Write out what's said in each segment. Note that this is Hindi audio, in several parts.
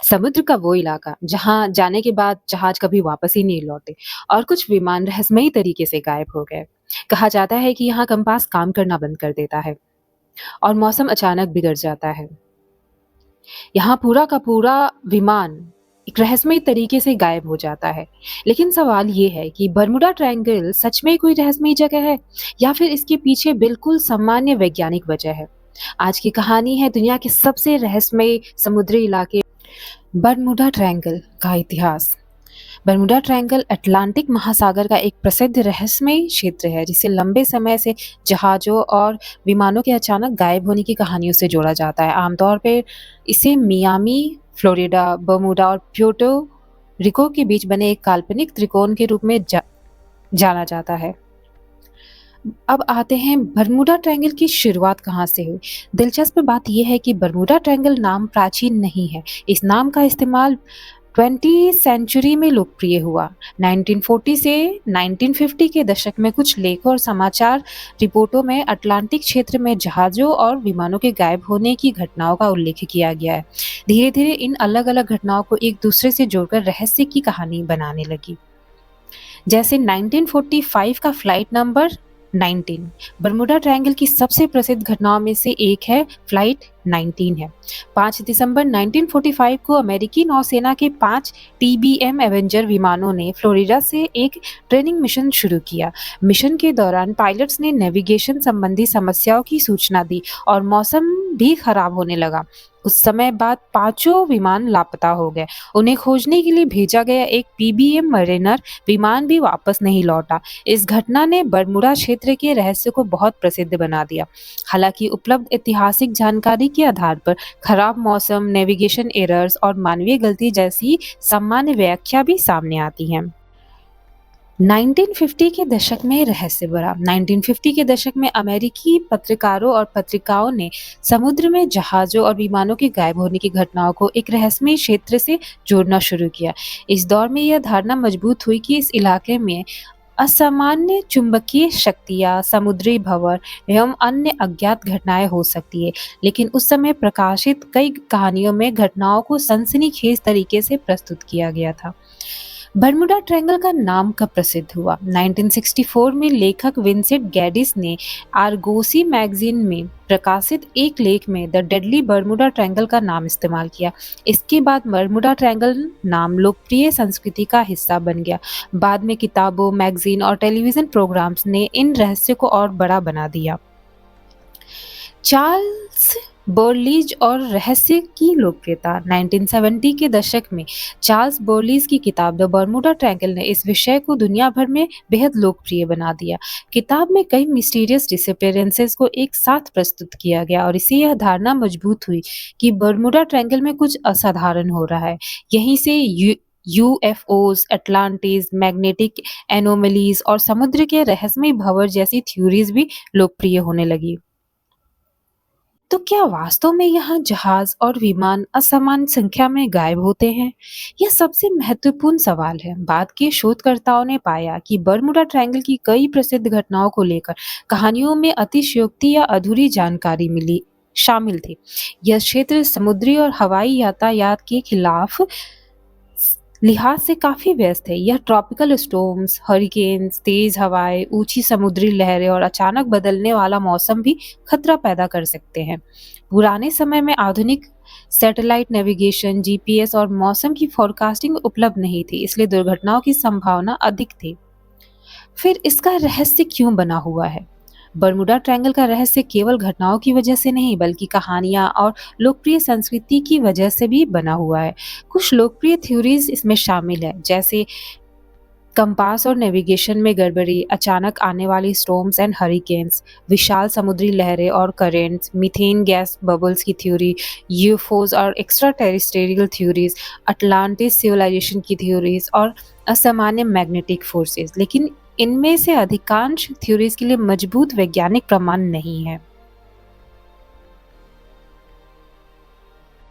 समुद्र का वो इलाका जहाँ जाने के बाद जहाज कभी वापस ही नहीं लौटे और कुछ विमान रहस्यमयी तरीके से गायब हो गए। कहा जाता है कि यहाँ कंपास काम करना बंद कर देता है और मौसम अचानक बिगड़ जाता है। यहाँ पूरा का पूरा विमान एक रहस्यमयी तरीके से गायब हो जाता है। लेकिन सवाल ये है कि बर्मुडा ट्रायंगल सच में कोई रहस्यमयी जगह है या फिर इसके पीछे बिल्कुल सामान्य वैज्ञानिक वजह है। आज की कहानी है दुनिया के सबसे रहस्यमयी समुद्री इलाके बर्मुडा ट्रायंगल का इतिहास। बर्मुडा ट्रायंगल अटलांटिक महासागर का एक प्रसिद्ध रहस्यमय क्षेत्र है जिसे लंबे समय से जहाज़ों और विमानों के अचानक गायब होने की कहानियों से जोड़ा जाता है। आमतौर पर इसे मियामी, फ्लोरिडा, बर्मुडा और प्यूर्टो रिको के बीच बने एक काल्पनिक त्रिकोण के रूप में जाना जाता है। अब आते हैं बर्मुडा ट्रायंगल की शुरुआत कहाँ से हुई। दिलचस्प बात यह है कि बर्मुडा ट्रायंगल नाम प्राचीन नहीं है। इस नाम का इस्तेमाल 20वीं सेंचुरी में लोकप्रिय हुआ। 1940 से 1950 के दशक में कुछ लेखों और समाचार रिपोर्टों में अटलांटिक क्षेत्र में जहाज़ों और विमानों के गायब होने की घटनाओं का उल्लेख किया गया है। धीरे धीरे इन अलग अलग घटनाओं को एक दूसरे से जोड़कर रहस्य की कहानी बनाने लगी। जैसे 1945 का फ्लाइट नंबर 19 बर्मुडा ट्रायंगल की सबसे प्रसिद्ध घटनाओं में से एक है। फ्लाइट 19 है। 5 दिसंबर 1945 को अमेरिकी नौसेना के 5 टीबीएम एवेंजर विमानों ने फ्लोरिडा से एक ट्रेनिंग मिशन शुरू किया। मिशन के दौरान पायलट्स ने नेविगेशन संबंधी समस्याओं की सूचना दी और मौसम भी खराब होने लगा। कुछ समय बाद पांचों विमान लापता हो गए। उन्हें खोजने के लिए भेजा गया एक पीबीएम मरीनर विमान भी वापस नहीं लौटा। इस घटना ने बर्मुडा क्षेत्र के रहस्य को बहुत प्रसिद्ध बना दिया। हालांकि उपलब्ध ऐतिहासिक जानकारी के आधार पर खराब मौसम, नेविगेशन एरर्स और मानवीय गलती जैसी सामान्य व्याख्या भी सामने आती हैं। 1950 के दशक में रहस्य बढ़ा। 1950 के दशक में अमेरिकी पत्रकारों और पत्रिकाओं ने समुद्र में जहाज़ों और विमानों के गायब होने की घटनाओं को एक रहस्यमय क्षेत्र से जोड़ना शुरू किया। इस दौर में यह धारणा मजबूत हुई कि इस इलाके में असामान्य चुंबकीय शक्तियां, समुद्री भंवर एवं अन्य अज्ञात घटनाएं हो सकती है। लेकिन उस समय प्रकाशित कई कहानियों में घटनाओं को सनसनीखेज तरीके से प्रस्तुत किया गया था। बर्मुडा ट्रायंगल का नाम कब प्रसिद्ध हुआ? 1964 में लेखक विंसेंट गैडिस ने आर्गोसी मैगजीन में प्रकाशित एक लेख में द डेडली बर्मुडा ट्रायंगल का नाम इस्तेमाल किया। इसके बाद बर्मुडा ट्रायंगल नाम लोकप्रिय संस्कृति का हिस्सा बन गया। बाद में किताबों, मैगजीन और टेलीविजन प्रोग्राम्स ने इन रहस्य को और बड़ा बना दिया। चार्ल्स बर्लीज और रहस्य की लोकप्रियता। 1970 के दशक में चार्ल्स बर्लीज की किताब द बर्मुडा ट्रायंगल ने इस विषय को दुनिया भर में बेहद लोकप्रिय बना दिया। किताब में कई मिस्टीरियस डिसअपीयरेंसेस को एक साथ प्रस्तुत किया गया और इससे यह धारणा मजबूत हुई कि बर्मुडा ट्रायंगल में कुछ असाधारण हो रहा है। यहीं से यूएफओज, अटलांटिस, मैग्नेटिक एनोमलीज और समुद्र के रहस्यमय भंवर जैसी थ्योरीज भी लोकप्रिय होने लगी। तो क्या वास्तव में यहाँ जहाज और विमान असमान संख्या में गायब होते हैं? यह सबसे महत्वपूर्ण सवाल है। बाद के शोधकर्ताओं ने पाया कि बर्मुडा ट्रायंगल की कई प्रसिद्ध घटनाओं को लेकर कहानियों में अतिशयोक्ति या अधूरी जानकारी मिली शामिल थी। यह क्षेत्र समुद्री और हवाई यातायात के खिलाफ लिहाज से काफी व्यस्त है। यह ट्रॉपिकल स्टॉर्म्स, हरिकेन्स, तेज हवाएं, ऊंची समुद्री लहरें और अचानक बदलने वाला मौसम भी खतरा पैदा कर सकते हैं। पुराने समय में आधुनिक सैटेलाइट नेविगेशन, जीपीएस और मौसम की फोरकास्टिंग उपलब्ध नहीं थी, इसलिए दुर्घटनाओं की संभावना अधिक थी। फिर इसका रहस्य क्यों बना हुआ है? बर्मुडा ट्रायंगल का रहस्य केवल घटनाओं की वजह से नहीं बल्कि कहानियां और लोकप्रिय संस्कृति की वजह से भी बना हुआ है। कुछ लोकप्रिय थ्योरीज इसमें शामिल है, जैसे कंपास और नेविगेशन में गड़बड़ी, अचानक आने वाली स्टॉर्म्स एंड हरिकेन्स, विशाल समुद्री लहरें और करेंट्स, मीथेन गैस बबल्स की थ्योरी, यूएफओज और extra terrestrial theories, Atlantis civilization की थ्योरीज और असामान्य मैग्नेटिक फोर्सेस। लेकिन इनमें से अधिकांश थ्योरीज के लिए मजबूत वैज्ञानिक प्रमाण नहीं है।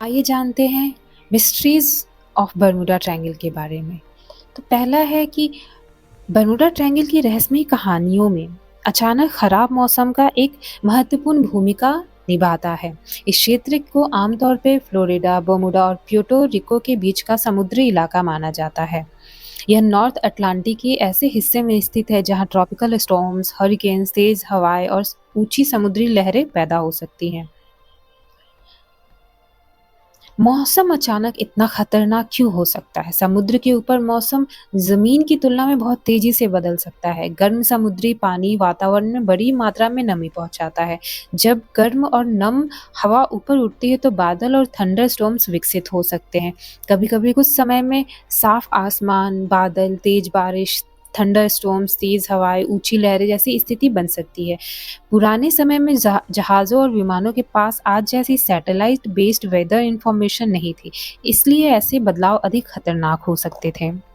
आइए जानते हैं मिस्ट्रीज ऑफ बर्मुडा ट्रायंगल के बारे में। तो पहला है कि बर्मुडा ट्रायंगल की रहस्यमय कहानियों में अचानक खराब मौसम का एक महत्वपूर्ण भूमिका निभाता है। इस क्षेत्र को आमतौर पे फ्लोरिडा, बर्मुडा और प्यूर्टो रिको के बीच का समुद्री इलाका माना जाता है। यह नॉर्थ अटलांटिक के ऐसे हिस्से में स्थित है जहां ट्रॉपिकल स्टॉर्म्स, हरिकेन्स, तेज हवाएं और ऊंची समुद्री लहरें पैदा हो सकती हैं। मौसम अचानक इतना खतरनाक क्यों हो सकता है? समुद्र के ऊपर मौसम जमीन की तुलना में बहुत तेजी से बदल सकता है। गर्म समुद्री पानी वातावरण में बड़ी मात्रा में नमी पहुंचाता है। जब गर्म और नम हवा ऊपर उठती है तो बादल और थंडर स्टॉर्म्स विकसित हो सकते हैं। कभी-कभी कुछ समय में साफ आसमान, बादल, तेज बारिश, थंडर स्टॉर्म्स, तेज हवाएं, ऊंची लहरें जैसी स्थिति बन सकती है। पुराने समय में जहाज़ों और विमानों के पास आज जैसी सैटेलाइट बेस्ड वेदर इंफॉर्मेशन नहीं थी, इसलिए ऐसे बदलाव अधिक खतरनाक हो सकते थे।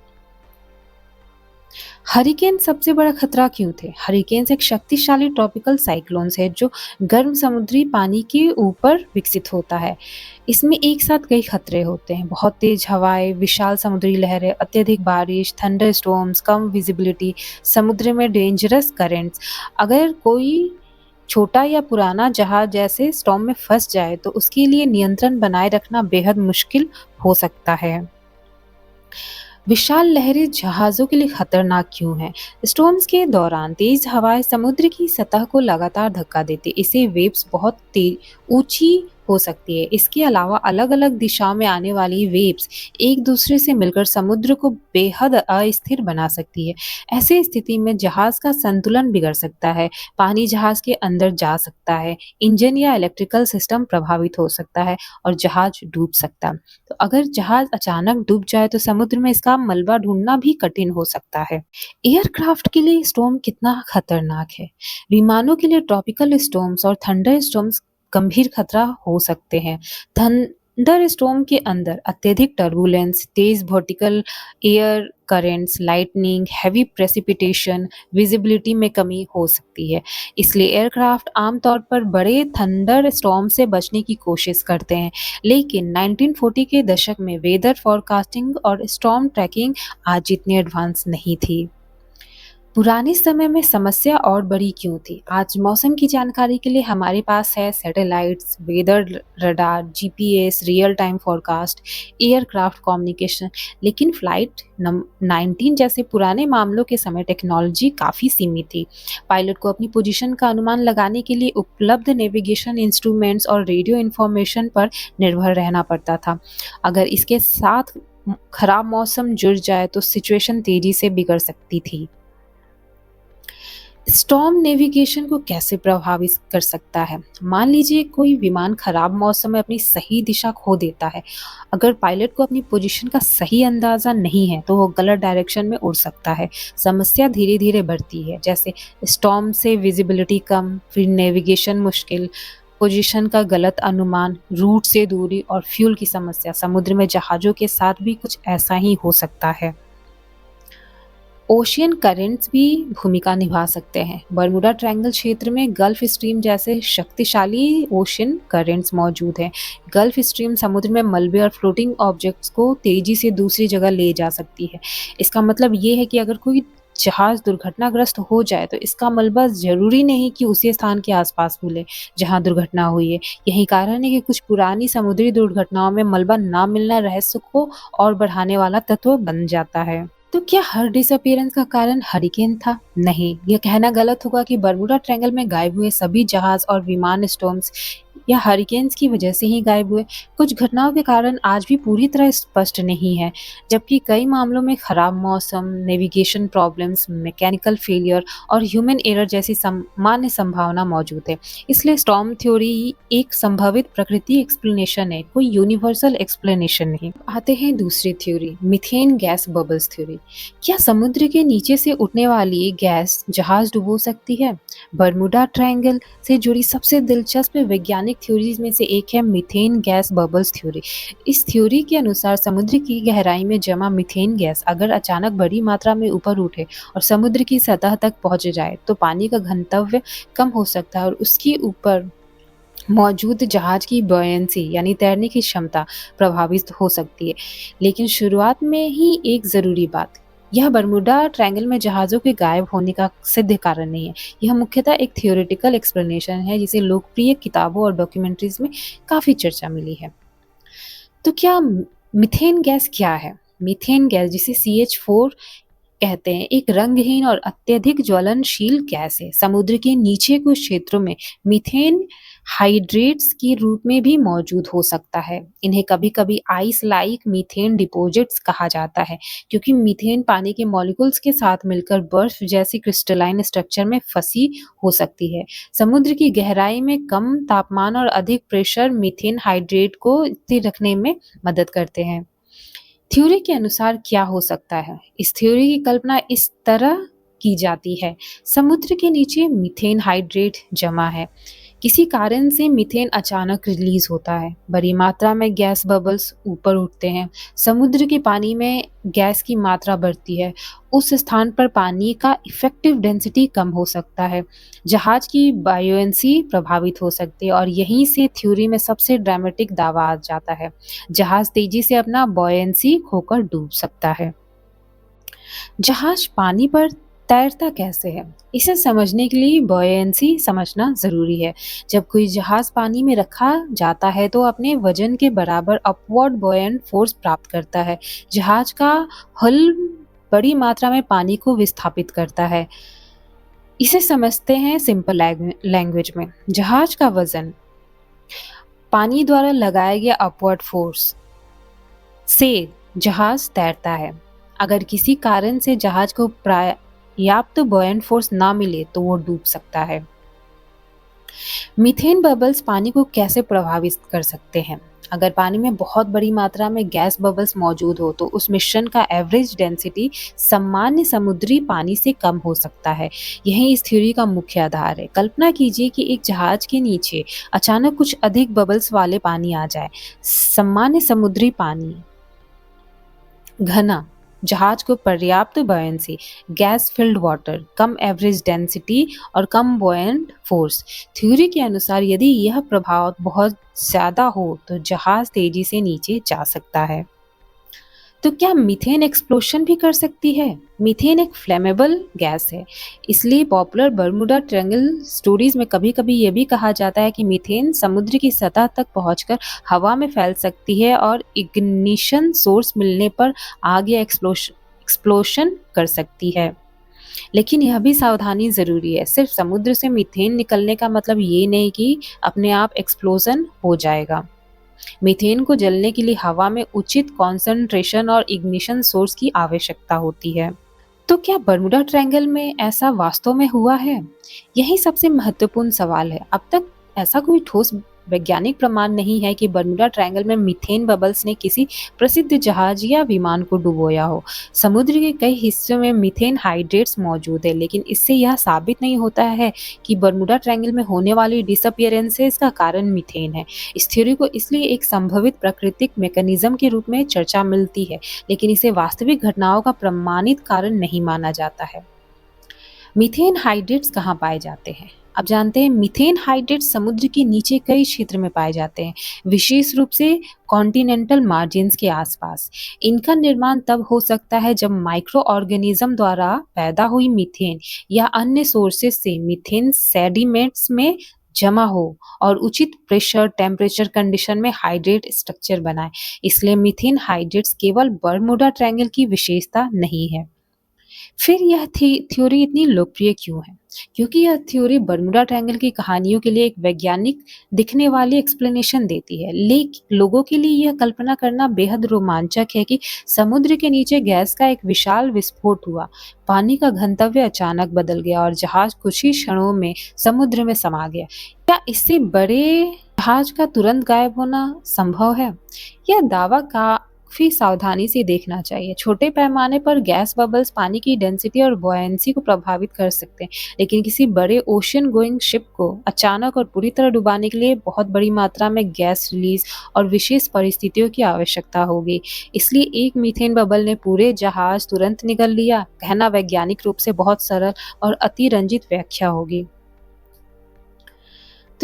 हरिकेन सबसे बड़ा खतरा क्यों थे? हरिकेन्स एक शक्तिशाली ट्रॉपिकल साइक्लोन्स है जो गर्म समुद्री पानी के ऊपर विकसित होता है। इसमें एक साथ कई खतरे होते हैं, बहुत तेज हवाएं, विशाल समुद्री लहरें, अत्यधिक बारिश, थंडर स्टॉर्म्स, कम विजिबिलिटी, समुद्र में डेंजरस करंट्स। अगर कोई छोटा या पुराना जहाज जैसे स्टॉर्म में फंस जाए तो उसके लिए नियंत्रण बनाए रखना बेहद मुश्किल हो सकता है। विशाल लहरें जहाज़ों के लिए खतरनाक क्यों हैं? स्टॉर्म्स के दौरान तेज हवाएं समुद्र की सतह को लगातार धक्का देती, इससे वेव्स बहुत ऊंची हो सकती है। इसके अलावा अलग-अलग दिशाओं में आने वाली वेव्स एक दूसरे से मिलकर समुद्र को बेहद अस्थिर बना सकती है। ऐसी स्थिति में जहाज का संतुलन बिगड़ सकता है, पानी जहाज के अंदर जा सकता है, इंजन या इलेक्ट्रिकल सिस्टम प्रभावित हो सकता है और जहाज डूब सकता है। तो अगर जहाज अचानक डूब जाए तो समुद्र में इसका मलबा ढूंढना भी कठिन हो सकता है। एयरक्राफ्ट के लिए स्टॉर्म कितना खतरनाक है? विमानों के लिए ट्रॉपिकल स्टॉर्म्स और थंडर स्टॉर्म्स गंभीर खतरा हो सकते हैं। थंडर स्टॉर्म के अंदर अत्यधिक टर्बुलेंस, तेज vertical air currents, lightning, heavy precipitation, visibility में कमी हो सकती है। इसलिए एयरक्राफ्ट आमतौर पर बड़े थंडर स्टॉर्म से बचने की कोशिश करते हैं। लेकिन 1940 के दशक में वेदर फोरकास्टिंग और स्टॉर्म ट्रैकिंग आज जितनी एडवांस नहीं थी। पुराने समय में समस्या और बड़ी क्यों थी? आज मौसम की जानकारी के लिए हमारे पास है satellites, weather radar, GPS, real time forecast, aircraft communication. लेकिन फ्लाइट 19 जैसे पुराने मामलों के समय टेक्नोलॉजी काफ़ी सीमित थी। पायलट को अपनी पोजीशन का अनुमान लगाने के लिए उपलब्ध नेविगेशन इंस्ट्रूमेंट्स और रेडियो इंफॉर्मेशन पर निर्भर रहना पड़ता था। अगर इसके साथ खराब मौसम जुड़ जाए तो सिचुएशन तेजी से बिगड़ सकती थी। स्टॉर्म नेविगेशन को कैसे प्रभावित कर सकता है? मान लीजिए कोई विमान खराब मौसम में अपनी सही दिशा खो देता है। अगर पायलट को अपनी पोजीशन का सही अंदाजा नहीं है तो वो गलत डायरेक्शन में उड़ सकता है। समस्या धीरे धीरे बढ़ती है, जैसे स्टॉर्म से विजिबिलिटी कम, फिर नेविगेशन मुश्किल, पोजीशन का गलत अनुमान, रूट से दूरी और फ्यूल की समस्या। समुद्र में जहाज़ों के साथ भी कुछ ऐसा ही हो सकता है। ओशियन करंट्स भी भूमिका निभा सकते हैं। बर्मुडा ट्रायंगल क्षेत्र में गल्फ स्ट्रीम जैसे शक्तिशाली ओशियन करंट्स मौजूद हैं। गल्फ स्ट्रीम समुद्र में मलबे और फ्लोटिंग ऑब्जेक्ट्स को तेजी से दूसरी जगह ले जा सकती है। इसका मतलब ये है कि अगर कोई जहाज दुर्घटनाग्रस्त हो जाए तो इसका मलबा जरूरी नहीं कि उसी स्थान के आसपास मिले जहां दुर्घटना हुई है। यही कारण है कि कुछ पुरानी समुद्री दुर्घटनाओं में मलबा ना मिलना रहस्य को और बढ़ाने वाला तत्व बन जाता है। तो क्या हर डिसअपीयरेंस का कारण हरिकेन था? नहीं, यह कहना गलत होगा कि बर्मुडा ट्रायंगल में गायब हुए सभी जहाज और विमान स्टॉर्म्स या हरिकेन्स की वजह से ही गायब हुए। कुछ घटनाओं के कारण आज भी पूरी तरह स्पष्ट नहीं है, जबकि कई मामलों में खराब मौसम, नेविगेशन प्रॉब्लम्स, मैकेनिकल फेलियर और ह्यूमन एरर जैसी सामान्य संभावना मौजूद है। इसलिए स्टॉर्म थ्योरी एक संभावित प्रकृति एक्सप्लेनेशन है, कोई यूनिवर्सल एक्सप्लेनेशन नहीं। आते हैं दूसरी theory, methane gas bubbles theory. क्या समुद्र के नीचे से उठने वाली गैस जहाज डुबो सकती है? बर्मुडा ट्रायंगल से जुड़ी सबसे दिलचस्प वैज्ञानिक थ्योरीज में से एक है मीथेन गैस बबल्स थ्योरी। इस थ्योरी के अनुसार समुद्र की गहराई में जमा मीथेन गैस अगर अचानक बड़ी मात्रा में ऊपर उठे और समुद्र की सतह तक पहुंच जाए तो पानी का घनत्व कम हो सकता है और उसके ऊपर मौजूद जहाज की बॉयंसी यानी तैरने की क्षमता प्रभावित हो सकती है। लेकिन शुरुआत में ही एक ज़रूरी बात, यह बरमूडा ट्रायंगल में जहाज़ों के गायब होने का सिद्ध कारण नहीं है। यह मुख्यतः एक थ्योरेटिकल एक्सप्लेनेशन है जिसे लोकप्रिय किताबों और डॉक्यूमेंट्रीज़ में काफ़ी चर्चा मिली है। तो क्या मीथेन गैस क्या है? मीथेन गैस जिसे CH4 कहते हैं, एक रंगहीन और अत्यधिक ज्वलनशील गैस है। समुद्र के नीचे कुछ क्षेत्रों में मीथेन हाइड्रेट्स के रूप में भी मौजूद हो सकता है। इन्हें कभी-कभी आइस लाइक मीथेन डिपॉजिट्स कहा जाता है, क्योंकि मीथेन पानी के मॉलिक्यूल्स के साथ मिलकर बर्फ जैसी क्रिस्टलाइन स्ट्रक्चर में फंसी हो सकती है। समुद्र की गहराई में कम तापमान और अधिक प्रेशर मीथेन हाइड्रेट को स्थिर रखने में मदद करते हैं। थ्योरी के अनुसार क्या हो सकता है? इस थ्योरी की कल्पना इस तरह की जाती है, समुद्र के नीचे मीथेन हाइड्रेट जमा है। किसी कारण से मीथेन अचानक रिलीज होता है। बड़ी मात्रा में गैस बबल्स ऊपर उठते हैं। समुद्र के पानी में गैस की मात्रा बढ़ती है। उस स्थान पर पानी का इफेक्टिव डेंसिटी कम हो सकता है। जहाज की बायोएंसी प्रभावित हो सकती है और यहीं से थ्योरी में सबसे ड्रामेटिक दावा आ जाता है। जहाज तेजी से अपना बॉयंसी खोकर डूब सकता है। जहाज पानी पर तैरता कैसे है? इसे समझने के लिए बॉयंसी समझना जरूरी है। जब कोई जहाज पानी में रखा जाता है तो अपने वजन के बराबर अपवर्ड बॉयंट फोर्स प्राप्त करता है। जहाज का हल बड़ी मात्रा में पानी को विस्थापित करता है। इसे समझते हैं सिंपल लैंग्वेज में। जहाज का वजन पानी द्वारा लगाया गया अपवर्ड फोर्स से जहाज तैरता है। अगर किसी कारण से जहाज को पर्याप्त बॉयंट फोर्स ना मिले तो वो डूब सकता है। मीथेन बबल्स पानी को कैसे प्रभावित कर सकते हैं? अगर पानी में बहुत बड़ी मात्रा में गैस बबल्स मौजूद हो तो उस मिश्रण का एवरेज डेंसिटी सामान्य समुद्री पानी से कम हो सकता है। यही इस थ्योरी का मुख्य आधार है। कल्पना कीजिए कि एक जहाज के नीचे अचानक कुछ अधिक बबल्स वाले पानी आ जाए। सामान्य समुद्री पानी घना, जहाज को पर्याप्त बॉयंसी, गैस फिल्ड वाटर, कम एवरेज डेंसिटी और कम बॉयंट फोर्स। थ्योरी के अनुसार यदि यह प्रभाव बहुत ज्यादा हो तो जहाज तेजी से नीचे जा सकता है। तो क्या मीथेन एक्सप्लोशन भी कर सकती है? मीथेन एक फ्लेमेबल गैस है, इसलिए पॉपुलर बर्मुडा ट्रायंगल स्टोरीज में कभी-कभी यह भी कहा जाता है कि मीथेन समुद्र की सतह तक पहुंचकर हवा में फैल सकती है और इग्निशन सोर्स मिलने पर आग या एक्सप्लोशन कर सकती है। लेकिन यह भी सावधानी जरूरी है। सिर्फ समुद्र से मीथेन निकलने का मतलब ये नहीं कि अपने आप एक्सप्लोजन हो जाएगा। मीथेन को जलने के लिए हवा में उचित कॉन्सेंट्रेशन और इग्निशन सोर्स की आवश्यकता होती है। तो क्या बर्मुडा ट्रायंगल में ऐसा वास्तव में हुआ है? यही सबसे महत्वपूर्ण सवाल है। अब तक ऐसा कोई ठोस वैज्ञानिक प्रमाण नहीं है कि बर्मुडा ट्रायंगल में मीथेन बबल्स ने किसी प्रसिद्ध जहाज या विमान को डुबोया हो। समुद्र के कई हिस्सों में मीथेन हाइड्रेट्स मौजूद है, लेकिन इससे यह साबित नहीं होता है कि बर्मुडा ट्रायंगल में होने वाली डिसअपियरेंसेस का कारण मीथेन है। इस थ्योरी को इसलिए एक संभावित प्राकृतिक मैकेनिज्म के रूप में चर्चा मिलती है, लेकिन इसे वास्तविक घटनाओं का प्रमाणित कारण नहीं माना जाता है। मीथेन हाइड्रेट्स कहाँ पाए जाते हैं? अब जानते हैं। मीथेन हाइड्रेट्स समुद्र के नीचे कई क्षेत्र में पाए जाते हैं, विशेष रूप से कॉन्टिनेंटल मार्जिन्स के आसपास। इनका निर्माण तब हो सकता है जब माइक्रो ऑर्गेनिज्म द्वारा पैदा हुई मीथेन या अन्य सोर्सेस से मीथेन सेडिमेंट्स में जमा हो और उचित प्रेशर टेम्परेचर कंडीशन में हाइड्रेट स्ट्रक्चर बनाए। इसलिए मीथेन हाइड्रेट्स केवल बर्मुडा ट्रायंगल की विशेषता नहीं है। फिर यह थ्योरी इतनी लोकप्रिय क्यों है? क्योंकि यह थ्योरी बर्मुडा ट्रायंगल की कहानियों के लिए एक वैज्ञानिक दिखने वाली एक्सप्लेनेशन देती है। लेकिन लोगों के लिए यह कल्पना करना बेहद रोमांचक है कि समुद्र के नीचे गैस का एक विशाल विस्फोट हुआ, पानी का घनत्व अचानक बदल गया और जहाज कुछ ही क्षणों में समुद्र में समा गया। क्या इससे बड़े जहाज का तुरंत गायब होना संभव है? यह दावा काफी सावधानी से देखना चाहिए। छोटे पैमाने पर गैस बबल्स पानी की डेंसिटी और बॉयंसी को प्रभावित कर सकते हैं, लेकिन किसी बड़े ओशन गोइंग शिप को अचानक और पूरी तरह डुबाने के लिए बहुत बड़ी मात्रा में गैस रिलीज और विशेष परिस्थितियों की आवश्यकता होगी। इसलिए एक मीथेन बबल ने पूरे जहाज तुरंत निगल लिया कहना वैज्ञानिक रूप से बहुत सरल और अतिरंजित व्याख्या होगी।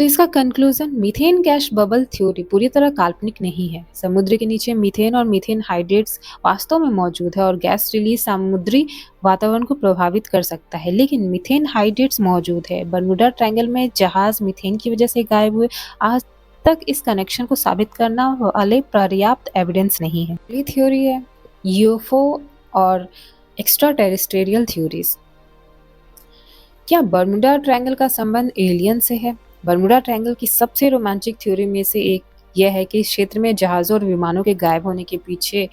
तो इसका conclusion, methane gas bubble theory पूरी तरह काल्पनिक नहीं है। समुद्र के नीचे मीथेन और मीथेन हाइड्रेट्स वास्तव में मौजूद है और गैस रिलीज समुद्री वातावरण को प्रभावित कर सकता है, लेकिन मीथेन हाइड्रेट्स मौजूद है। बर्मुडा ट्रायंगल में जहाज मीथेन की वजह से गायब हुए, आज तक इस कनेक्शन को साबित करना वाले पर्याप्त एविडेंस नहीं है। अगली थ्योरी है यूएफओ और एक्स्ट्रा टेरेस्ट्रियल थ्योरीज। क्या बर्मुडा ट्रायंगल का संबंध एलियन से है? बर्मुडा ट्रायंगल की सबसे रोमांचक थ्योरी में से एक यह है कि इस क्षेत्र में जहाज़ों और विमानों के गायब होने के पीछे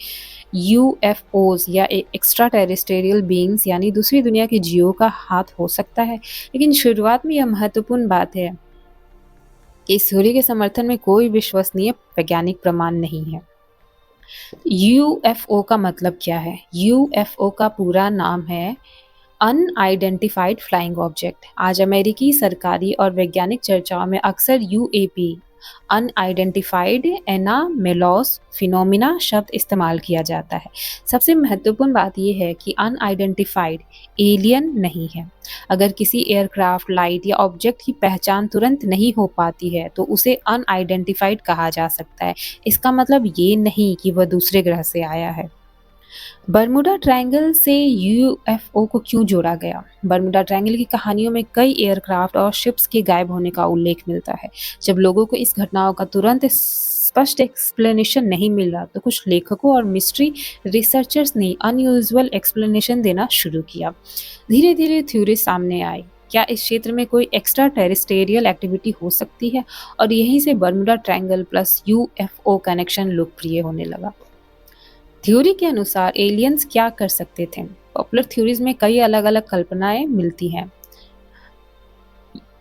यूएफओज या एक्स्ट्रा टेरेस्ट्रियल बीइंग्स यानी दूसरी दुनिया के जीवों का हाथ हो सकता है। लेकिन शुरुआत में यह महत्वपूर्ण बात है कि इस थ्योरी के समर्थन में कोई विश्वसनीय वैज्ञानिक प्रमाण नहीं है। यूएफओ का मतलब क्या है? यूएफओ का पूरा नाम है अनआइडेंटिफाइड फ्लाइंग ऑब्जेक्ट। आज अमेरिकी सरकारी और वैज्ञानिक चर्चाओं में अक्सर यूएपी अनआइडेंटिफाइड एनामेलॉस फिनोमिना शब्द इस्तेमाल किया जाता है। सबसे महत्वपूर्ण बात यह है कि अनआइडेंटिफाइड एलियन नहीं है। अगर किसी एयरक्राफ्ट, लाइट या ऑब्जेक्ट की पहचान तुरंत नहीं हो पाती है तो उसे अनआइडेंटिफाइड कहा जा सकता है। इसका मतलब ये नहीं कि वह दूसरे ग्रह से आया है। बर्मुडा ट्रायंगल से यूएफओ को क्यों जोड़ा गया? बर्मुडा ट्रायंगल की कहानियों में कई एयरक्राफ्ट और शिप्स के गायब होने का उल्लेख मिलता है। जब लोगों को इस घटनाओं का तुरंत स्पष्ट एक्सप्लेनेशन नहीं मिला तो कुछ लेखकों और मिस्ट्री रिसर्चर्स ने अनयूजुअल एक्सप्लेनेशन देना शुरू किया। धीरे धीरे थ्योरी सामने आई। क्या इस क्षेत्र में कोई एक्स्ट्रा टेरेस्ट्रियल एक्टिविटी हो सकती है? और यहीं से Bermuda triangle plus UFO connection लोकप्रिय होने लगा। थ्योरी के अनुसार एलियंस क्या कर सकते थे? पॉपुलर थ्योरीज में कई अलग अलग कल्पनाएं मिलती हैं।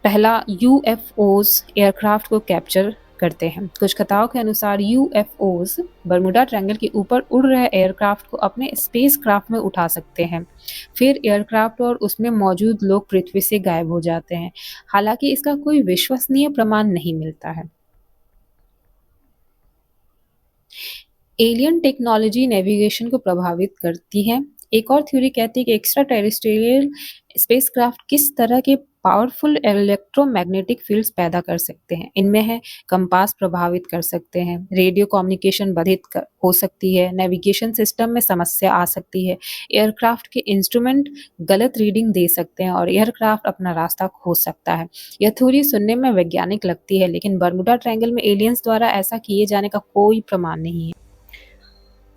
पहला, यूएफओज एयरक्राफ्ट को कैप्चर करते हैं। कुछ कथाओं के अनुसार यूएफओज बर्मुडा ट्रायंगल के ऊपर उड़ रहे एयरक्राफ्ट को अपने स्पेस क्राफ्ट में उठा सकते हैं। फिर एयरक्राफ्ट और उसमें मौजूद लोग पृथ्वी से गायब हो जाते हैं। हालांकि इसका कोई विश्वसनीय प्रमाण नहीं मिलता है। एलियन टेक्नोलॉजी नेविगेशन को प्रभावित करती है। एक और थ्योरी कहती है कि एक्स्ट्रा टेरेस्ट्रियल स्पेसक्राफ्ट किस तरह के पावरफुल इलेक्ट्रोमैग्नेटिक फील्ड्स पैदा कर सकते हैं। इनमें है कंपास प्रभावित कर सकते हैं, रेडियो कम्युनिकेशन हो सकती है, नेविगेशन सिस्टम में समस्या आ सकती है, एयरक्राफ्ट के इंस्ट्रूमेंट गलत रीडिंग दे सकते हैं और एयरक्राफ्ट अपना रास्ता खो सकता है। यह थ्योरी सुनने में वैज्ञानिक लगती है, लेकिन बर्मुडा ट्रायंगल में एलियंस द्वारा ऐसा किए जाने का कोई प्रमाण नहीं है।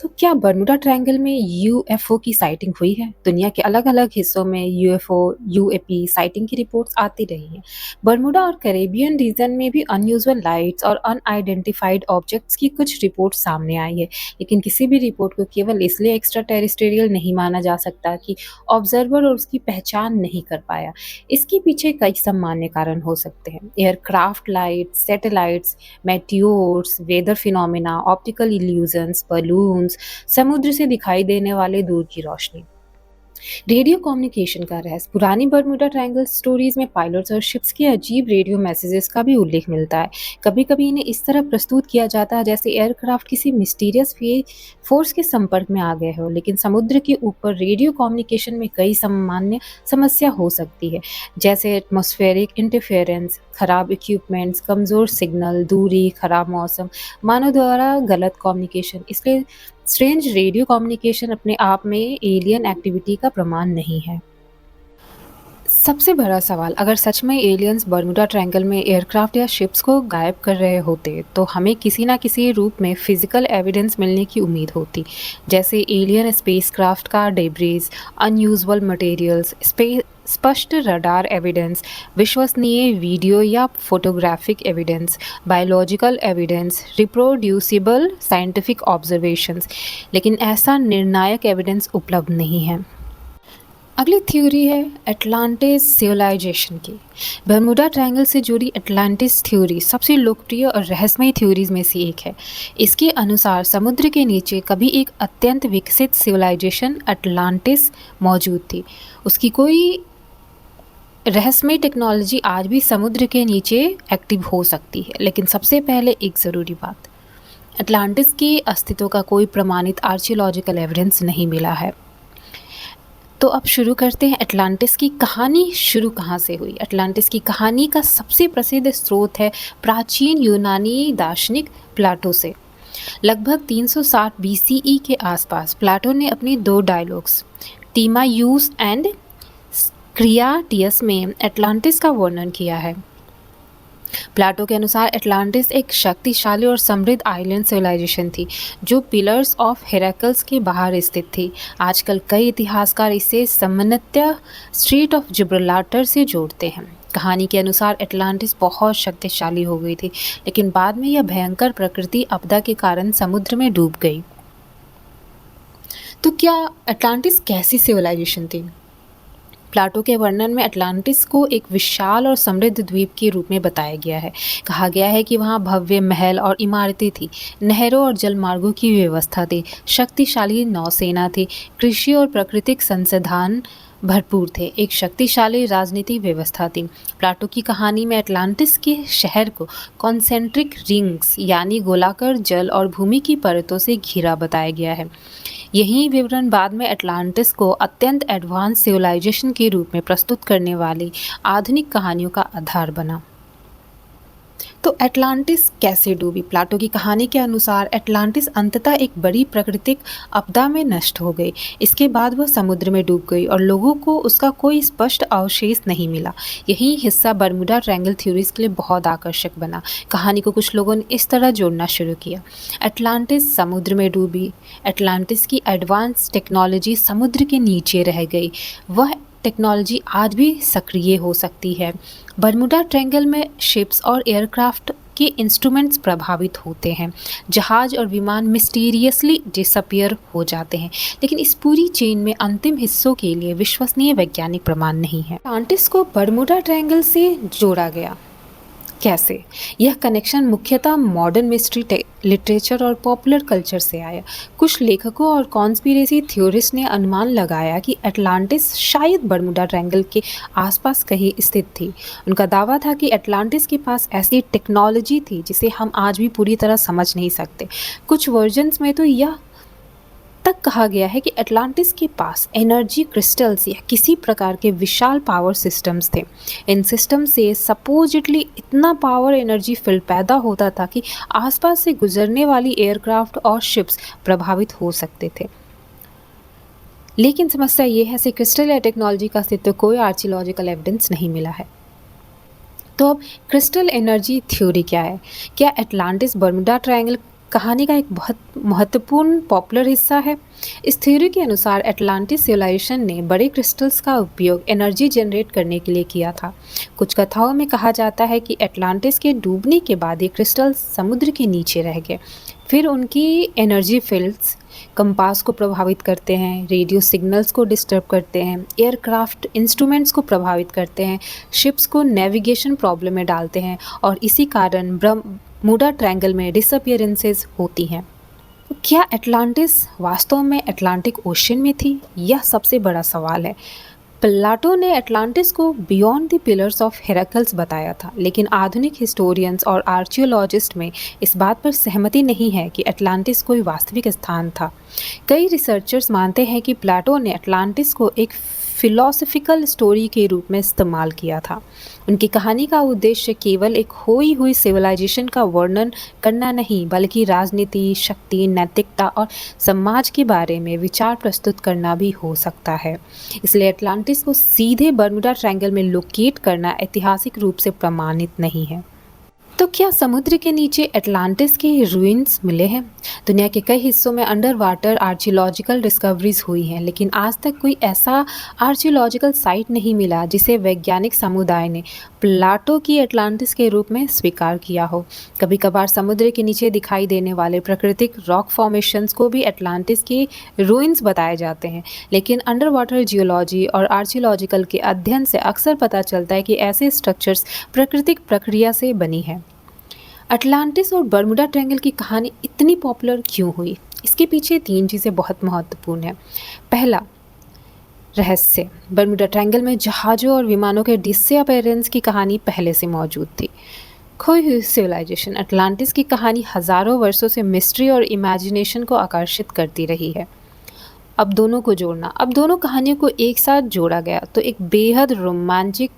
तो क्या बर्मुडा ट्रायंगल में यूएफओ की साइटिंग हुई है? दुनिया के अलग-अलग हिस्सों में यूएफओ, यूएपी साइटिंग की रिपोर्ट्स आती रही हैं। बर्मुडा और कैरेबियन रीजन में भी अनयूजुअल लाइट्स और अनआइडेंटिफाइड ऑब्जेक्ट्स की कुछ रिपोर्ट सामने आई है, लेकिन किसी भी रिपोर्ट को केवल इसलिए एक्स्ट्रा टेरेस्ट्रियल नहीं माना जा सकता कि ऑब्जर्वर और उसकी पहचान नहीं कर पाया। इसके पीछे कई सामान्य कारण हो सकते हैं। Aircraft light, satellites, meteors, weather phenomena, optical illusions, balloons, समुद्र से दिखाई देने वाले दूर की रोशनी। रेडियो कम्युनिकेशन का रहस्य। पुरानी बर्मुडा ट्रायंगल स्टोरीज में पायलट्स और शिप्स के अजीब रेडियो मैसेजेस का भी उल्लेख मिलता है। कभी-कभी इन्हें इस तरह प्रस्तुत किया जाता है जैसे एयरक्राफ्ट किसी मिस्टीरियस फोर्स के संपर्क में आ गए हो, लेकिन समुद्र के ऊपर रेडियो कम्युनिकेशन में कई सामान्य समस्या हो सकती है, जैसे एटमॉस्फेरिक इंटरफेरेंस, खराब इक्विपमेंट्स, कमजोर सिग्नल, दूरी, खराब मौसम, मानव द्वारा गलत कम्युनिकेशन। इसलिए स्ट्रेंज रेडियो कम्युनिकेशन अपने आप में एलियन एक्टिविटी का प्रमाण नहीं है। सबसे बड़ा सवाल, अगर सच में एलियंस बर्मुडा ट्रायंगल में एयरक्राफ्ट या शिप्स को गायब कर रहे होते तो हमें किसी ना किसी रूप में फिजिकल एविडेंस मिलने की उम्मीद होती, जैसे एलियन स्पेसक्राफ्ट का डेब्रीज, अनयूजुअल मटेरियल्स, स्पष्ट रडार एविडेंस, विश्वसनीय वीडियो या photographic evidence, biological evidence, reproducible scientific observations. लेकिन ऐसा निर्णायक एविडेंस उपलब्ध नहीं है। अगली थ्योरी है अटलांटिस सिविलाइजेशन की। बर्मुडा ट्रायंगल से जुड़ी अटलांटिस थ्योरी सबसे लोकप्रिय और रहस्यमय थ्योरीज में से एक है। इसके अनुसार समुद्र के नीचे कभी एक अत्यंत विकसित सिविलाइजेशन अटलांटिस मौजूद थी। उसकी कोई रहस्यमय टेक्नोलॉजी आज भी समुद्र के नीचे एक्टिव हो सकती है। लेकिन सबसे पहले एक ज़रूरी बात, अटलांटिस के अस्तित्व का कोई प्रमाणित आर्कियोलॉजिकल एविडेंस नहीं मिला है। तो अब शुरू करते हैं अटलांटिस की कहानी शुरू कहाँ से हुई। अटलांटिस की कहानी का सबसे प्रसिद्ध स्रोत है प्राचीन यूनानी दार्शनिक प्लाटो से। लगभग 360 बीसीई के आसपास प्लाटो ने अपनी दो डायलॉग्स टीमायूस एंड क्रियाटियस में अटलांटिस का वर्णन किया है। प्लाटो के अनुसार अटलांटिस एक शक्तिशाली और समृद्ध आइलैंड सिविलाइजेशन थी जो पिलर्स ऑफ हेराकल्स के बाहर स्थित थी। आजकल कई इतिहासकार इसे सामान्यतः स्ट्रेट ऑफ जिब्राल्टर से जोड़ते हैं। कहानी के अनुसार अटलांटिस बहुत शक्तिशाली हो गई थी, लेकिन बाद में यह भयंकर प्रकृति आपदा के कारण समुद्र में डूब गई। तो क्या अटलांटिस कैसी सिविलाइजेशन थी? प्लाटो के वर्णन में अटलांटिस को एक विशाल और समृद्ध द्वीप के रूप में बताया गया है। कहा गया है कि वहाँ भव्य महल और इमारतें थी, नहरों और जलमार्गों की व्यवस्था थी, शक्तिशाली नौसेना थी, कृषि और प्राकृतिक संसाधन भरपूर थे, एक शक्तिशाली राजनीतिक व्यवस्था थी। प्लाटो की कहानी में अटलांटिस के शहर को कॉन्सेंट्रिक रिंग्स यानी गोलाकार जल और भूमि की परतों से घिरा बताया गया है। यही विवरण बाद में अटलांटिस को अत्यंत एडवांस सिविलाइजेशन के रूप में प्रस्तुत करने वाली आधुनिक कहानियों का आधार बना। तो अटलांटिस कैसे डूबी? प्लाटो की कहानी के अनुसार अटलांटिस अंततः एक बड़ी प्राकृतिक आपदा में नष्ट हो गई। इसके बाद वह समुद्र में डूब गई और लोगों को उसका कोई स्पष्ट अवशेष नहीं मिला। यही हिस्सा बर्मुडा ट्रायंगल थ्योरीज के लिए बहुत आकर्षक बना। कहानी को कुछ लोगों ने इस तरह जोड़ना शुरू किया। अटलांटिस समुद्र में डूबी, अटलांटिस की एडवांस टेक्नोलॉजी समुद्र के नीचे रह गई, वह टेक्नोलॉजी आज भी सक्रिय हो सकती है। बर्मुडा ट्रायंगल में शिप्स और एयरक्राफ्ट के इंस्ट्रूमेंट्स प्रभावित होते हैं, जहाज और विमान मिस्टीरियसली डिसअपियर हो जाते हैं, लेकिन इस पूरी चेन में अंतिम हिस्सों के लिए विश्वसनीय वैज्ञानिक प्रमाण नहीं है। अटलांटिस को बर्मुडा ट्रायंगल से जोड़ा गया कैसे? यह कनेक्शन मुख्यतः मॉडर्न मिस्ट्री लिटरेचर और पॉपुलर कल्चर से आया। कुछ लेखकों और कॉन्स्पिरेसी थ्योरिस्ट ने अनुमान लगाया कि अटलांटिस शायद बर्मुडा ट्रायंगल के आसपास कहीं स्थित थी। उनका दावा था कि अटलांटिस के पास ऐसी टेक्नोलॉजी थी जिसे हम आज भी पूरी तरह समझ नहीं सकते। कुछ वर्जन्स में तो यह तक कहा गया है कि अटलांटिस के पास एनर्जी क्रिस्टल्स या किसी प्रकार के विशाल पावर सिस्टम्स थे। इन सिस्टम से सपोजिटली इतना पावर एनर्जी फील्ड पैदा होता था कि आसपास से गुजरने वाली एयरक्राफ्ट और शिप्स प्रभावित हो सकते थे। लेकिन समस्या ये है कि क्रिस्टल या टेक्नोलॉजी का अस्तित्व कोई आर्कियोलॉजिकल एविडेंस नहीं मिला है। तो अब क्रिस्टल एनर्जी थ्योरी क्या है? क्या अटलांटिस बर्मुडा ट्रायंगल कहानी का एक बहुत महत्वपूर्ण पॉपुलर हिस्सा है? इस थ्योरी के अनुसार अटलांटिस सिविलाइजेशन ने बड़े क्रिस्टल्स का उपयोग एनर्जी जनरेट करने के लिए किया था। कुछ कथाओं में कहा जाता है कि अटलांटिस के डूबने के बाद ये क्रिस्टल समुद्र के नीचे रह गए। फिर उनकी एनर्जी फील्ड्स कंपास को प्रभावित करते हैं, रेडियो सिग्नल्स को डिस्टर्ब करते हैं, एयरक्राफ्ट इंस्ट्रूमेंट्स को प्रभावित करते हैं, शिप्स को नेविगेशन प्रॉब्लम में डालते हैं और इसी कारण बर्मुडा ट्रायंगल में डिसअपियरेंसेस होती हैं। तो क्या अटलांटिस वास्तव में अटलांटिक ओशन में थी? यह सबसे बड़ा सवाल है। प्लाटो ने अटलांटिस को बियॉन्ड द पिलर्स ऑफ हेराकल्स बताया था, लेकिन आधुनिक हिस्टोरियंस और आर्कियोलॉजिस्ट में इस बात पर सहमति नहीं है कि अटलांटिस कोई वास्तविक स्थान था। कई रिसर्चर्स मानते हैं कि प्लाटो ने अटलांटिस को एक फिलोसफिकल स्टोरी के रूप में इस्तेमाल किया था। उनकी कहानी का उद्देश्य केवल एक खोई हुई सिविलाइजेशन का वर्णन करना नहीं, बल्कि राजनीति, शक्ति, नैतिकता और समाज के बारे में विचार प्रस्तुत करना भी हो सकता है। इसलिए अटलांटिस को सीधे बर्मुडा ट्रायंगल में लोकेट करना ऐतिहासिक रूप से प्रमाणित नहीं है। तो क्या समुद्र के नीचे अटलांटिस के रूइंस मिले हैं? दुनिया के कई हिस्सों में अंडर वाटर आर्कियोलॉजिकल डिस्कवरीज हुई हैं, लेकिन आज तक कोई ऐसा आर्कियोलॉजिकल साइट नहीं मिला जिसे वैज्ञानिक समुदाय ने प्लाटो की अटलांटिस के रूप में स्वीकार किया हो। कभी कभार समुद्र के नीचे दिखाई देने वाले प्राकृतिक रॉक फॉर्मेशंस को भी अटलांटिस के रूइंस बताए जाते हैं, लेकिन अंडर वाटर जियोलॉजी और आर्कियोलॉजिकल के अध्ययन से अक्सर पता चलता है कि ऐसे स्ट्रक्चर्स प्राकृतिक प्रक्रिया से बनी है। अटलांटिस और बर्मुडा ट्रायंगल की कहानी इतनी पॉपुलर क्यों हुई? इसके पीछे 3 चीज़ें बहुत महत्वपूर्ण हैं। पहला, रहस्य। बर्मुडा ट्रायंगल में जहाज़ों और विमानों के डिसअपियरेंस की कहानी पहले से मौजूद थी। खोई हुई सिविलाइजेशन अटलांटिस की कहानी हज़ारों वर्षों से मिस्ट्री और इमेजिनेशन को आकर्षित करती रही है। अब दोनों को जोड़ना, अब दोनों कहानियों को एक साथ जोड़ा गया तो एक बेहद रोमांचक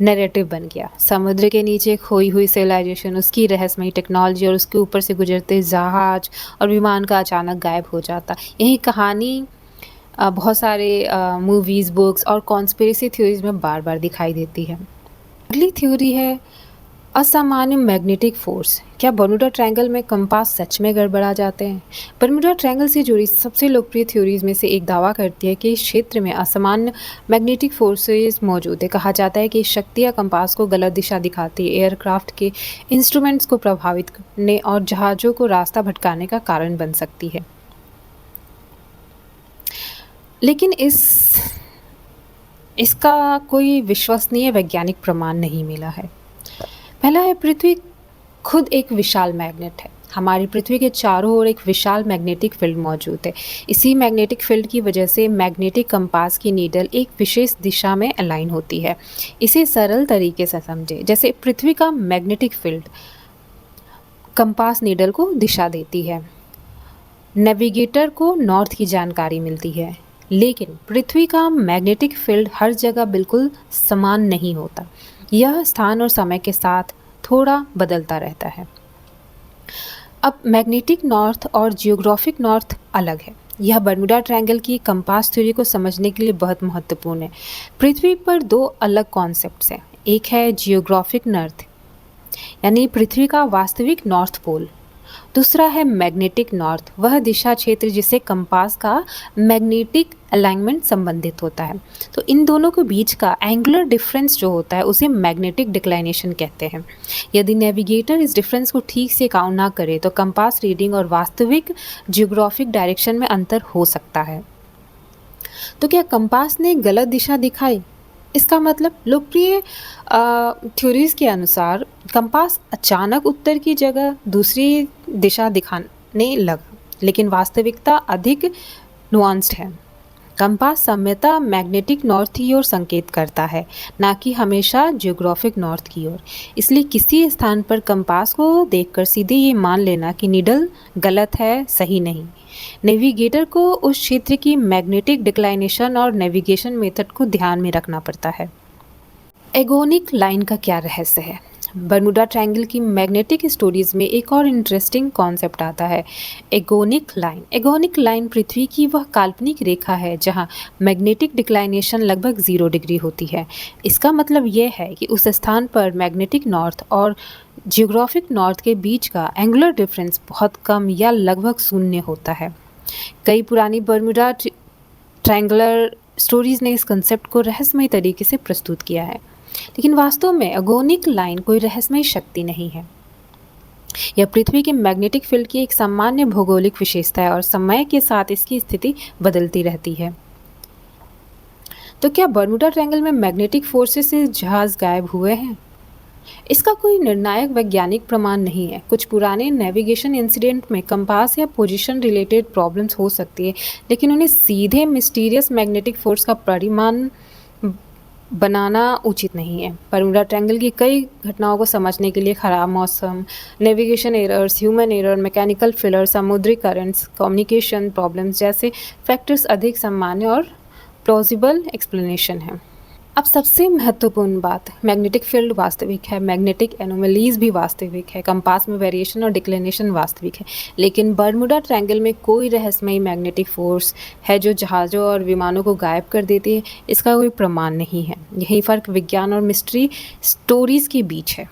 नैरेटिव बन गया। समुद्र के नीचे खोई हुई सिविलाइजेशन, उसकी रहस्यमयी टेक्नोलॉजी और उसके ऊपर से गुजरते जहाज और विमान का अचानक गायब हो जाता। यही कहानी बहुत सारे मूवीज़, बुक्स और कॉन्स्पिरेसी थ्योरीज़ में बार-बार दिखाई देती है। अगली थ्योरी है असामान्य मैग्नेटिक फोर्स। क्या बर्मुडा ट्रायंगल में कंपास सच में गड़बड़ा जाते हैं? बर्मुडा ट्रायंगल से जुड़ी सबसे लोकप्रिय थ्योरीज में से एक दावा करती है कि इस क्षेत्र में असामान्य मैग्नेटिक फोर्सेस मौजूद है। कहा जाता है कि शक्तियाँ कंपास को गलत दिशा दिखाती है, एयरक्राफ्ट के इंस्ट्रूमेंट्स को प्रभावित करने और जहाज़ों को रास्ता भटकाने का कारण बन सकती है। लेकिन इसका कोई विश्वसनीय वैज्ञानिक प्रमाण नहीं मिला है। पहला है, पृथ्वी खुद एक विशाल मैग्नेट है। हमारी पृथ्वी के चारों ओर एक विशाल मैग्नेटिक फील्ड मौजूद है। इसी मैग्नेटिक फील्ड की वजह से मैग्नेटिक कंपास की नीडल एक विशेष दिशा में अलाइन होती है। इसे सरल तरीके से समझें, जैसे पृथ्वी का मैग्नेटिक फील्ड कंपास नीडल को दिशा देती है। नेविगेटर को नॉर्थ की जानकारी मिलती है, लेकिन पृथ्वी का मैग्नेटिक फील्ड हर जगह बिल्कुल समान नहीं होता। यह स्थान और समय के साथ थोड़ा बदलता रहता है। अब मैग्नेटिक नॉर्थ और जियोग्राफिक नॉर्थ अलग है। यह बर्मुडा ट्रायंगल की कंपास थ्योरी को समझने के लिए बहुत महत्वपूर्ण है। पृथ्वी पर दो अलग कॉन्सेप्ट्स हैं। एक है जियोग्राफिक नॉर्थ, यानी पृथ्वी का वास्तविक नॉर्थ पोल। दूसरा है मैग्नेटिक नॉर्थ, वह दिशा क्षेत्र जिसे कंपास का मैग्नेटिक अलाइनमेंट संबंधित होता है। तो इन दोनों के बीच का एंगुलर डिफरेंस जो होता है उसे मैग्नेटिक डिक्लाइनेशन कहते हैं। यदि नेविगेटर इस डिफरेंस को ठीक से काउंट ना करे तो कंपास रीडिंग और वास्तविक जियोग्राफिक डायरेक्शन में अंतर हो सकता है। तो क्या कंपास ने गलत दिशा दिखाई? इसका मतलब लोकप्रिय थ्योरीज के अनुसार कंपास अचानक उत्तर की जगह दूसरी दिशा दिखाने लगा, लेकिन वास्तविकता अधिक नुआंस्ड है। कंपास सामान्यतः मैग्नेटिक नॉर्थ की ओर संकेत करता है, ना कि हमेशा जियोग्राफिक नॉर्थ की ओर। इसलिए किसी स्थान पर कंपास को देखकर सीधे ये मान लेना कि नीडल गलत है, सही नहीं। नेविगेटर को उस क्षेत्र की मैग्नेटिक डिक्लाइनेशन और नेविगेशन मेथड को ध्यान में रखना पड़ता है। एगोनिक लाइन का क्या रहस्य है? बर्मुडा ट्रायंगल की मैग्नेटिक स्टोरीज में एक और इंटरेस्टिंग कॉन्सेप्ट आता है, एगोनिक लाइन। एगोनिक लाइन पृथ्वी की वह काल्पनिक रेखा है जहां मैग्नेटिक डिक्लाइनेशन लगभग 0 डिग्री होती है। इसका मतलब यह है कि उस स्थान पर मैग्नेटिक नॉर्थ और जियोग्राफिक नॉर्थ के बीच का एंगुलर डिफरेंस बहुत कम या लगभग शून्य होता है। कई पुरानी बर्मुडा ट्रायंगुलर स्टोरीज ने इस कंसेप्ट को रहस्यमय तरीके से प्रस्तुत किया है, लेकिन वास्तव में एगोनिक लाइन कोई रहस्यमय शक्ति नहीं है। यह पृथ्वी के मैग्नेटिक फील्ड की एक सामान्य भौगोलिक विशेषता है और समय के साथ इसकी स्थिति बदलती रहती है। तो क्या बर्मुडा ट्रायंगल में मैग्नेटिक फोर्सेस से जहाज गायब हुए हैं? इसका कोई निर्णायक वैज्ञानिक प्रमाण नहीं है। कुछ पुराने नेविगेशन इंसिडेंट में कंपास या पोजीशन रिलेटेड प्रॉब्लम्स हो सकती है, लेकिन उन्हें सीधे मिस्टीरियस मैग्नेटिक फोर्स का परिमाण बनाना उचित नहीं है। बर्मुडा ट्रायंगल की कई घटनाओं को समझने के लिए खराब मौसम, navigation errors, human error, mechanical failure, समुद्री करंट्स, कम्युनिकेशन प्रॉब्लम्स जैसे फैक्टर्स अधिक सामान्य और प्लॉजिबल एक्सप्लेनेशन है। अब सबसे महत्वपूर्ण बात, मैग्नेटिक फील्ड वास्तविक है, मैग्नेटिक एनोमलीज भी वास्तविक है, कंपास में वेरिएशन और डिक्लिनेशन वास्तविक है, लेकिन बर्मुडा ट्रायंगल में कोई रहस्यमयी मैग्नेटिक फोर्स है जो जहाज़ों और विमानों को गायब कर देती है। इसका कोई प्रमाण नहीं है। यही फ़र्क विज्ञान और मिस्ट्री स्टोरीज़ के बीच है।